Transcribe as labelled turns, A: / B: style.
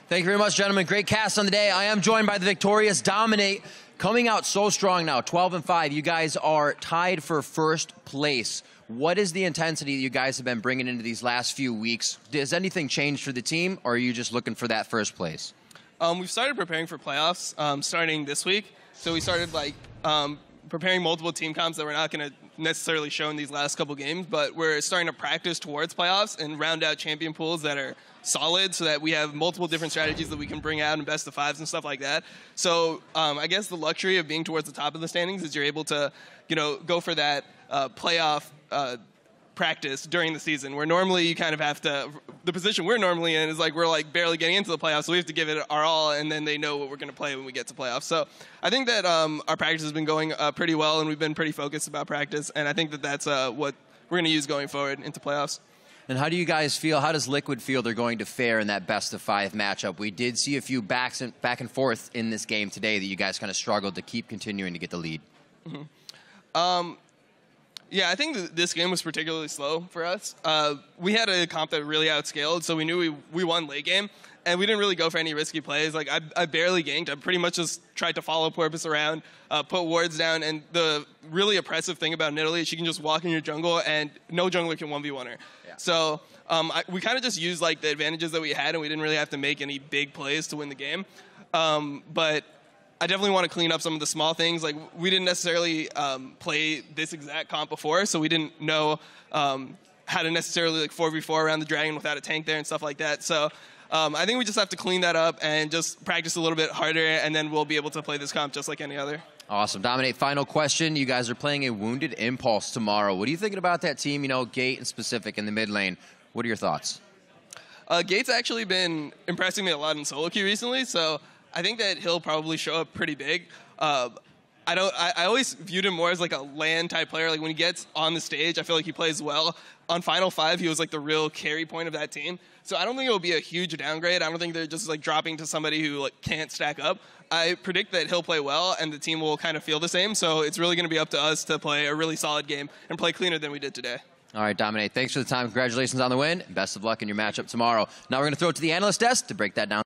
A: Thank you very much, gentlemen. Great cast on the day. I am joined by the victorious Dominate, coming out so strong now, 12-5. You guys are tied for first place. What is the intensity that you guys have been bringing into these last few weeks? Has anything changed for the team, or are you just looking for that first place?
B: We've started preparing for playoffs starting this week. So we started preparing multiple team comps that we're not going to necessarily show in these last couple games, but we're starting to practice towards playoffs and round out champion pools that are solid so that we have multiple different strategies that we can bring out in best of fives and stuff like that. So I guess the luxury of being towards the top of the standings is you're able to, go for that playoff practice during the season, where normally you kind of have to, the position we're normally in is we're barely getting into the playoffs, so we have to give it our all, and then they know what we're going to play when we get to playoffs. So I think that our practice has been going pretty well, and we've been pretty focused about practice, and I think that that's what we're going to use going forward into playoffs.
A: And how do you guys feel? How does Liquid feel they're going to fare in that best-of-5 matchup? We did see a few back and forth in this game today that you guys kind of struggled to keep continuing to get the lead.
B: Mm-hmm. Yeah, I think this game was particularly slow for us. We had a comp that really outscaled, so we knew we won late game, and we didn't really go for any risky plays. I barely ganked. I pretty much just tried to follow Porpoise around, put wards down, and the really oppressive thing about Nidalee is she can just walk in your jungle, and no jungler can 1v1 her. Yeah. So we kind of just used the advantages that we had, and we didn't really have to make any big plays to win the game. But I definitely want to clean up some of the small things. We didn't necessarily play this exact comp before, so we didn't know how to necessarily 4v4 around the dragon without a tank there and stuff like that. So I think we just have to clean that up and just practice a little bit harder, and then we'll be able to play this comp just like any other.
A: Awesome. Dominate, final question. You guys are playing a Wounded Impulse tomorrow. What are you thinking about that team, Gate in specific in the mid lane? What are your thoughts?
B: Gate's actually been impressing me a lot in solo queue recently, so I think that he'll probably show up pretty big. I always viewed him more as a LAN type player. When he gets on the stage, I feel like he plays well. On Final 5, he was the real carry point of that team. So I don't think it will be a huge downgrade. I don't think they're just dropping to somebody who can't stack up. I predict that he'll play well, and the team will kind of feel the same. So it's really going to be up to us to play a really solid game and play cleaner than we did today.
A: All right, Dominate, thanks for the time. Congratulations on the win. Best of luck in your matchup tomorrow. Now we're going to throw it to the analyst desk to break that down.